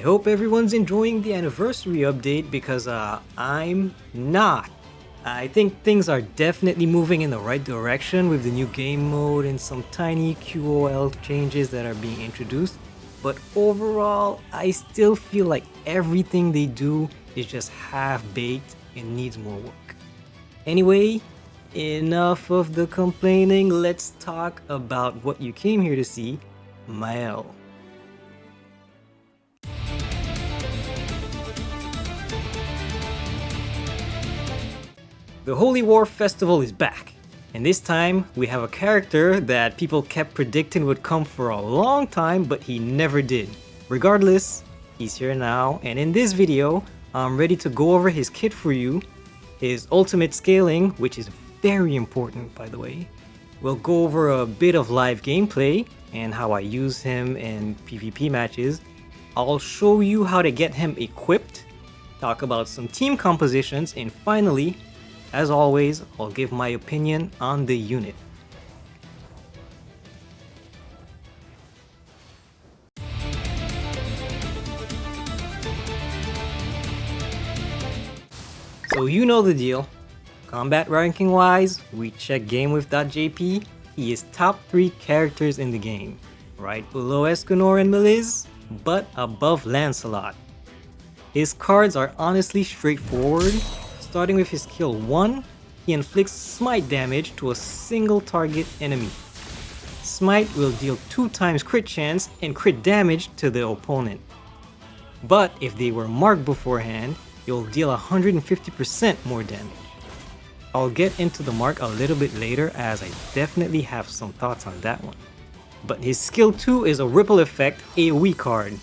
I hope everyone's enjoying the anniversary update because I'm not. I think things are definitely moving in the right direction with the new game mode and some tiny QOL changes that are being introduced. But overall, I still feel like everything they do is just half-baked and needs more work. Anyway, enough of the complaining, let's talk about what you came here to see, Mael. The Holy War Festival is back, and this time we have a character that people kept predicting would come for a long time, but he never did. Regardless, he's here now, and in this video, I'm ready to go over his kit for you, his ultimate scaling, which is very important by the way. We'll go over a bit of live gameplay and how I use him in PvP matches. I'll show you how to get him equipped, talk about some team compositions, and finally, as always, I'll give my opinion on the unit. So you know the deal. Combat ranking wise, we check GameWith.jp. He is top 3 characters in the game. Right below Escanor and Meliz, but above Lancelot. His cards are honestly straightforward. Starting with his skill 1, he inflicts smite damage to a single target enemy. Smite will deal 2 times crit chance and crit damage to the opponent. But if they were marked beforehand, you'll deal 150% more damage. I'll get into the mark a little bit later as I definitely have some thoughts on that one. But his skill 2 is a Ripple Effect AoE card.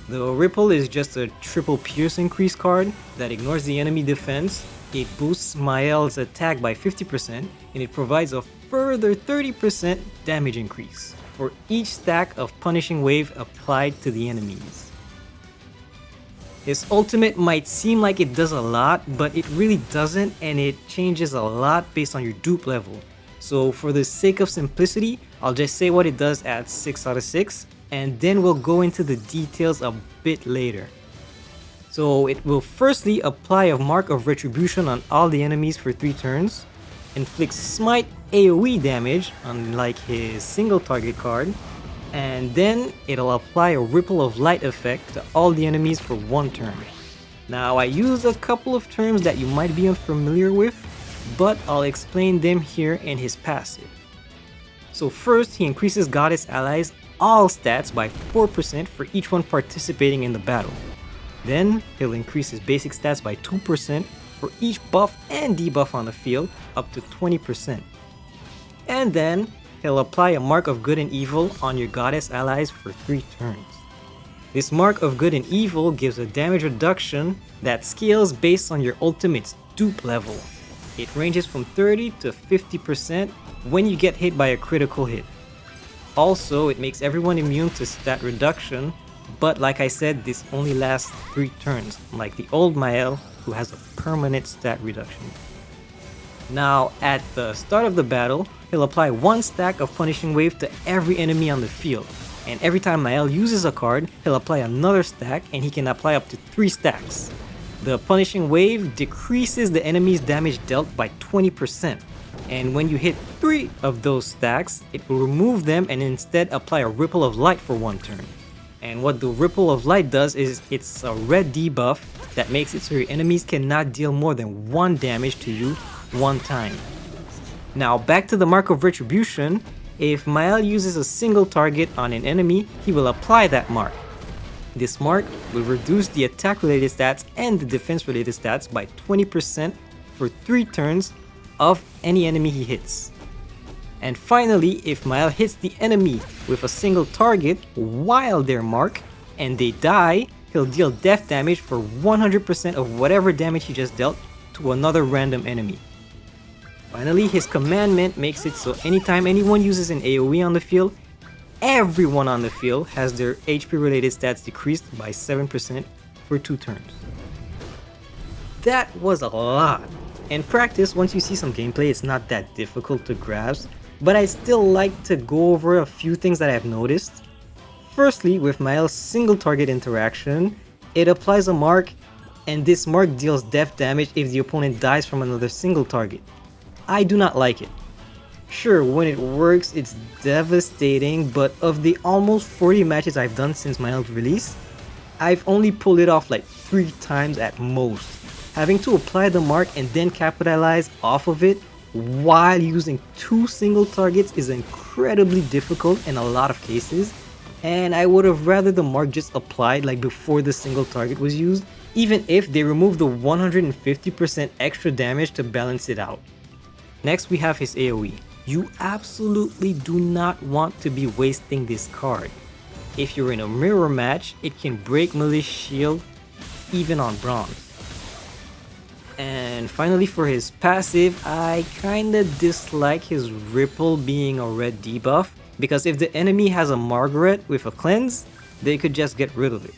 The Ripple is just a triple pierce increase card that ignores the enemy defense. It boosts Mael's attack by 50% and it provides a further 30% damage increase for each stack of Punishing Wave applied to the enemies. His ultimate might seem like it does a lot, but it really doesn't, and it changes a lot based on your dupe level. So for the sake of simplicity, I'll just say what it does at 6 out of 6, and then we'll go into the details a bit later. So it will firstly apply a Mark of Retribution on all the enemies for 3 turns, inflict Smite AoE damage unlike his single target card, and then it'll apply a Ripple of Light effect to all the enemies for 1 turn. Now I use a couple of terms that you might be unfamiliar with, but I'll explain them here in his passive. So first, he increases Goddess Allies all stats by 4% for each one participating in the battle. Then, he'll increase his basic stats by 2% for each buff and debuff on the field, up to 20%. And then, he'll apply a Mark of Good and Evil on your Goddess Allies for 3 turns. This Mark of Good and Evil gives a damage reduction that scales based on your ultimate's dupe level. It ranges from 30 to 50% when you get hit by a critical hit. Also, it makes everyone immune to stat reduction, but like I said, this only lasts 3 turns, like the old Mael, who has a permanent stat reduction. Now, at the start of the battle, he'll apply 1 stack of Punishing Wave to every enemy on the field, and every time Mael uses a card, he'll apply another stack, and he can apply up to 3 stacks. The Punishing Wave decreases the enemy's damage dealt by 20%, and when you hit 3 of those stacks, it will remove them and instead apply a Ripple of Light for 1 turn. And what the Ripple of Light does is it's a red debuff that makes it so your enemies cannot deal more than 1 damage to you 1 time. Now back to the Mark of Retribution. If Mael uses a single target on an enemy, he will apply that mark. This mark will reduce the attack related stats and the defense related stats by 20% for 3 turns of any enemy he hits. And finally, if Mael hits the enemy with a single target while they're marked and they die, he'll deal death damage for 100% of whatever damage he just dealt to another random enemy. Finally, his commandment makes it so anytime anyone uses an AoE on the field, everyone on the field has their HP related stats decreased by 7% for 2 turns. That was a lot. In practice, once you see some gameplay, it's not that difficult to grasp, but I still like to go over a few things that I've noticed. Firstly, with Mael's single target interaction, It applies a mark, and this mark deals death damage if the opponent dies from another single target. I do not like it. Sure, when it works, it's devastating, but of the almost 40 matches I've done since Mael's release, I've only pulled it off like 3 times at most. Having to apply the mark and then capitalize off of it while using 2 single targets is incredibly difficult in a lot of cases, and I would have rather the mark just applied like before the single target was used, even if they removed the 150% extra damage to balance it out. Next we have his AoE. You absolutely do not want to be wasting this card. If you're in a mirror match, it can break Mael's shield even on bronze. And finally for his passive, I kinda dislike his ripple being a red debuff, because if the enemy has a Margaret with a cleanse, they could just get rid of it.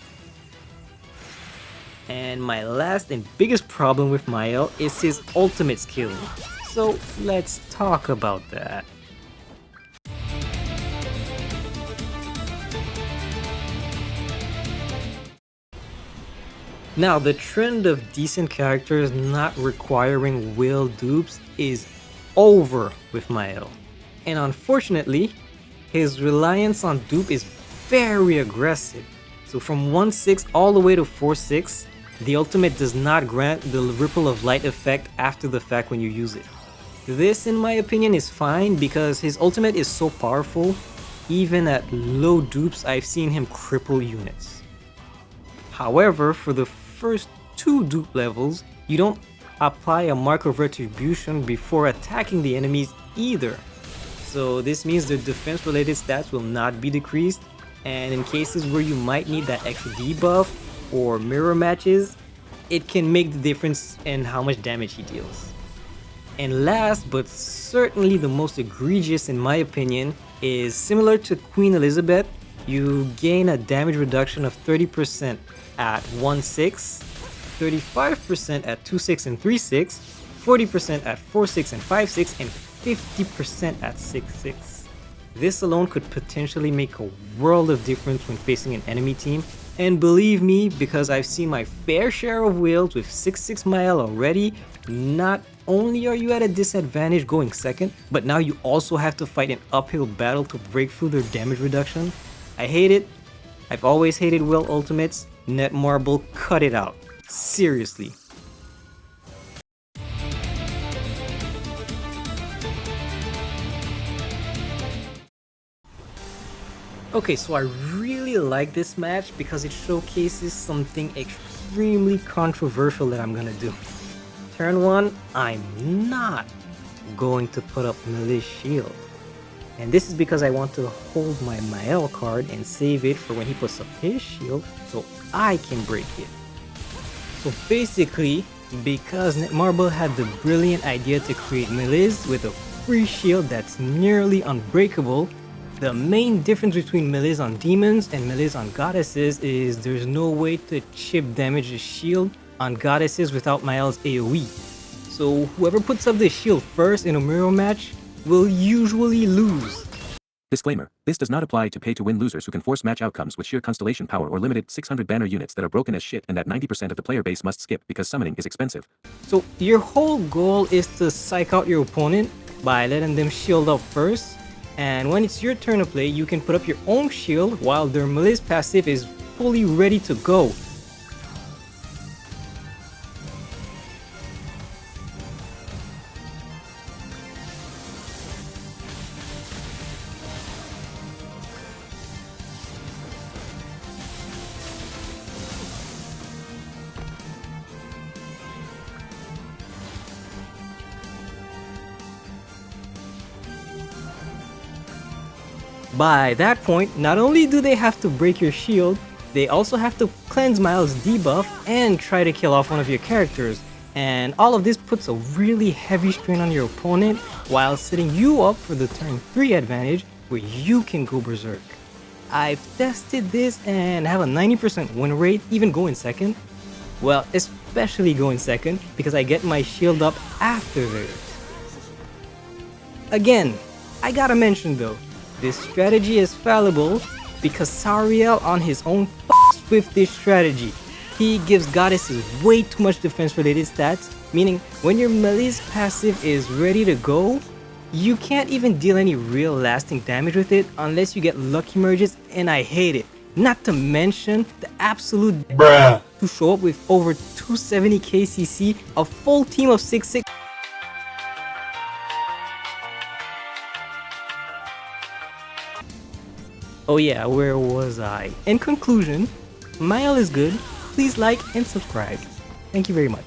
And my last and biggest problem with Mael is his ultimate skill. So let's talk about that. Now, the trend of decent characters not requiring will dupes is over with Mael. And unfortunately, his reliance on dupe is very aggressive. So from 1-6 all the way to 4-6, the ultimate does not grant the ripple of light effect after the fact when you use it. This, in my opinion, is fine because his ultimate is so powerful, even at low dupes I've seen him cripple units. However, for the first 2 dupe levels, you don't apply a mark of retribution before attacking the enemies either. So this means their defense related stats will not be decreased, and in cases where you might need that extra debuff or mirror matches, it can make the difference in how much damage he deals. And last but certainly the most egregious in my opinion is similar to Queen Elizabeth. You gain a damage reduction of 30% at 1-6, 35% at 2-6 and 3-6, 40% at 4-6 and 5-6, and 50% at 6-6. This alone could potentially make a world of difference when facing an enemy team, and believe me, because I've seen my fair share of whales with 6-6 Mael already, not only are you at a disadvantage going second, but now you also have to fight an uphill battle to break through their damage reduction. I hate it. I've always hated whale ultimates. Netmarble, cut it out. Seriously. Okay, so I really like this match because it showcases something extremely controversial that I'm gonna do. Turn 1, I'm not going to put up Mael's shield. And this is because I want to hold my Mael card and save it for when he puts up his shield so I can break it. So basically, because Netmarble had the brilliant idea to create Mael's with a free shield that's nearly unbreakable, the main difference between Mael's on demons and Mael's on goddesses is there's no way to chip damage the shield on goddesses without Mael's AoE. So whoever puts up the shield first in a mirror match will usually lose. Disclaimer: this does not apply to pay-to-win losers who can force match outcomes with sheer constellation power or limited 600 banner units that are broken as shit and that 90% of the player base must skip because summoning is expensive. So your whole goal is to psych out your opponent by letting them shield up first, and when it's your turn to play, you can put up your own shield while their Mael's passive is fully ready to go. By that point, not only do they have to break your shield, they also have to cleanse Mael's debuff and try to kill off one of your characters. And all of this puts a really heavy strain on your opponent while setting you up for the turn 3 advantage where you can go berserk. I've tested this and have a 90% win rate even going second. Well, especially going second because I get my shield up after this. Again, I gotta mention though, this strategy is fallible because Sariel on his own f***s with this strategy. He gives goddesses way too much defense related stats, meaning when your melee's passive is ready to go, you can't even deal any real lasting damage with it unless you get lucky merges, and I hate it. Not to mention the absolute bruh to show up with over 270 KCC, a full team of 6-6. Oh yeah, where was I? In conclusion, Mael is good. Please like and subscribe. Thank you very much.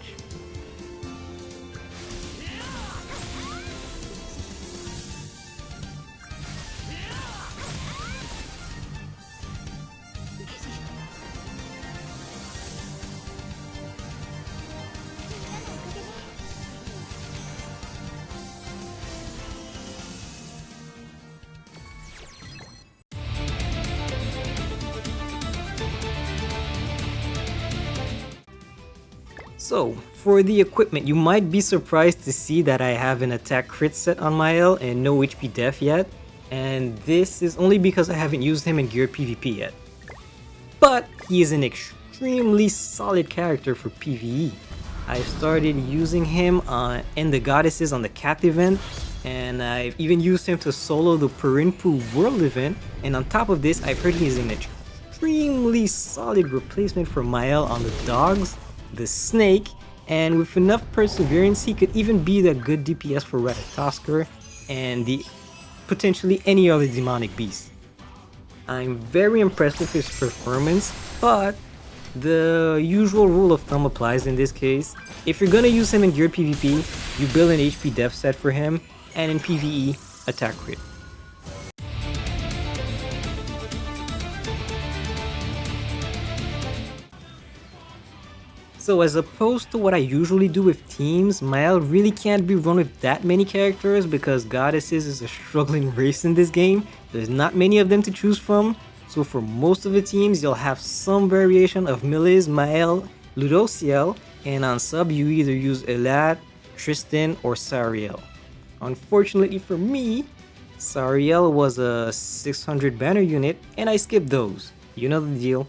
So, for the equipment, you might be surprised to see that I have an attack crit set on Mael and no HP def yet, and this is only because I haven't used him in geared PvP yet. But he is an extremely solid character for PvE. I started using him in the goddesses on the cat event, and I've even used him to solo the Perinpu world event, and on top of this I've heard he's an extremely solid replacement for Mael on the dogs, the snake, and with enough perseverance he could even be the good DPS for Ratatoskr and the potentially any other demonic beast. I'm very impressed with his performance, but the usual rule of thumb applies in this case. If you're gonna use him in geared PvP, you build an HP def set for him, and in PvE, attack crit. So as opposed to what I usually do with teams, Mael really can't be run with that many characters because goddesses is a struggling race in this game. There's not many of them to choose from, so for most of the teams you'll have some variation of Miliz, Mael, Ludociel, and on sub you either use Elad, Tristan, or Sariel. Unfortunately for me, Sariel was a 600 banner unit and I skipped those. You know the deal.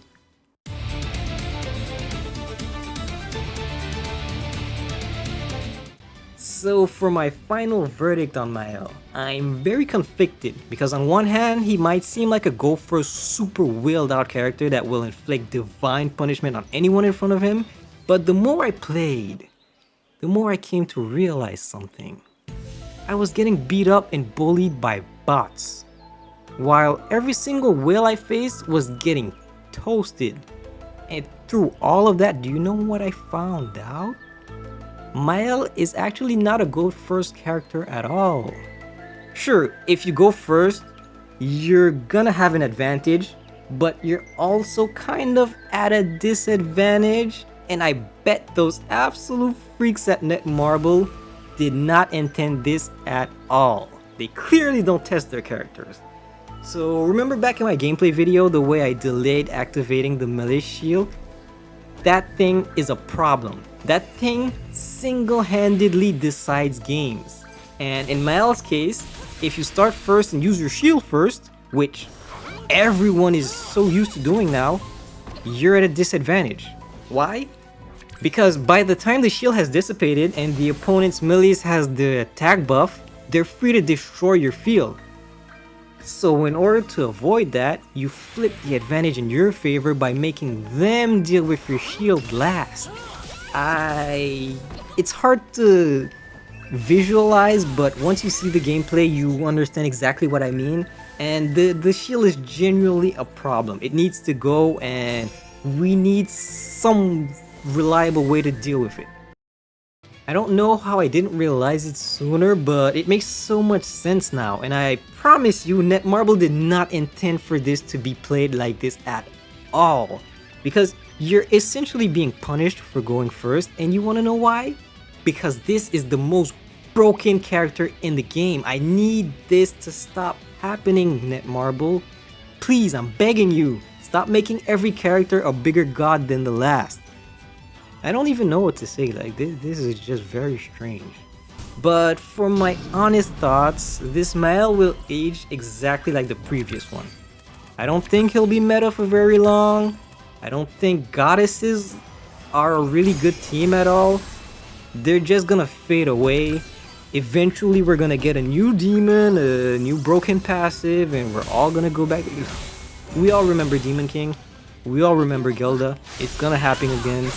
So for my final verdict on Mael, I'm very conflicted because on one hand he might seem like a go for a super willed out character that will inflict divine punishment on anyone in front of him, but the more I played, the more I came to realize something. I was getting beat up and bullied by bots, while every single whale I faced was getting toasted. And through all of that, do you know what I found out? Mael is actually not a go first character at all. Sure, if you go first, you're gonna have an advantage, but you're also kind of at a disadvantage, and I bet those absolute freaks at Netmarble did not intend this at all. They clearly don't test their characters. So remember back in my gameplay video the way I delayed activating the melee shield? That thing is a problem. That thing single-handedly decides games. And in Mael's case, if you start first and use your shield first, which everyone is so used to doing now, you're at a disadvantage. Why? Because by the time the shield has dissipated and the opponent's melees has the attack buff, they're free to destroy your field. So in order to avoid that, you flip the advantage in your favor by making them deal with your shield last. It's hard to visualize, but once you see the gameplay, you understand exactly what I mean. And the shield is genuinely a problem. It needs to go, and we need some reliable way to deal with it. I don't know how I didn't realize it sooner, but it makes so much sense now, and I promise you Netmarble did not intend for this to be played like this at all. Because you're essentially being punished for going first, and you wanna know why? Because this is the most broken character in the game. I need this to stop happening, Netmarble. Please, I'm begging you, stop making every character a bigger god than the last. I don't even know what to say, like this is just very strange. But for my honest thoughts, this Mael will age exactly like the previous one. I don't think he'll be meta for very long. I don't think goddesses are a really good team at all, they're just gonna fade away. Eventually we're gonna get a new demon, a new broken passive, and we're all gonna go back. We all remember Demon King. We all remember Gilda. It's gonna happen again.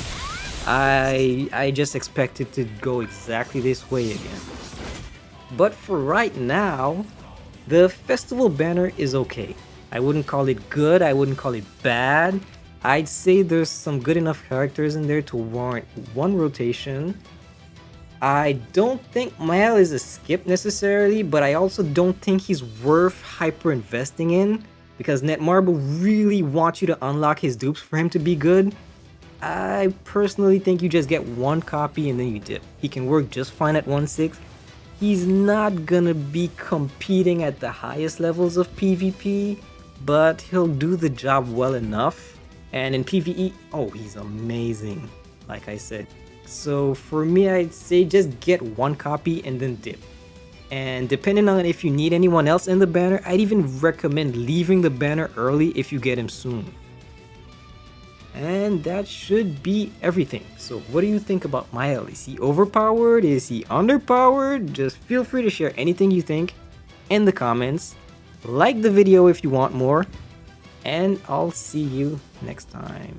I just expect it to go exactly this way again. But for right now, the festival banner is okay. I wouldn't call it good, I wouldn't call it bad. I'd say there's some good enough characters in there to warrant one rotation. I don't think Mael is a skip necessarily, but I also don't think he's worth hyper investing in, because Netmarble really wants you to unlock his dupes for him to be good. I personally think you just get one copy and then you dip. He can work just fine at 1/6. He's not gonna be competing at the highest levels of PvP, but he'll do the job well enough. And in PvE, oh, he's amazing, like I said. So for me, I'd say just get one copy and then dip. And depending on if you need anyone else in the banner, I'd even recommend leaving the banner early if you get him soon. And that should be everything. So what do you think about Mael? Is he overpowered? Is he underpowered? Just feel free to share anything you think in the comments. Like the video if you want more. And I'll see you next time.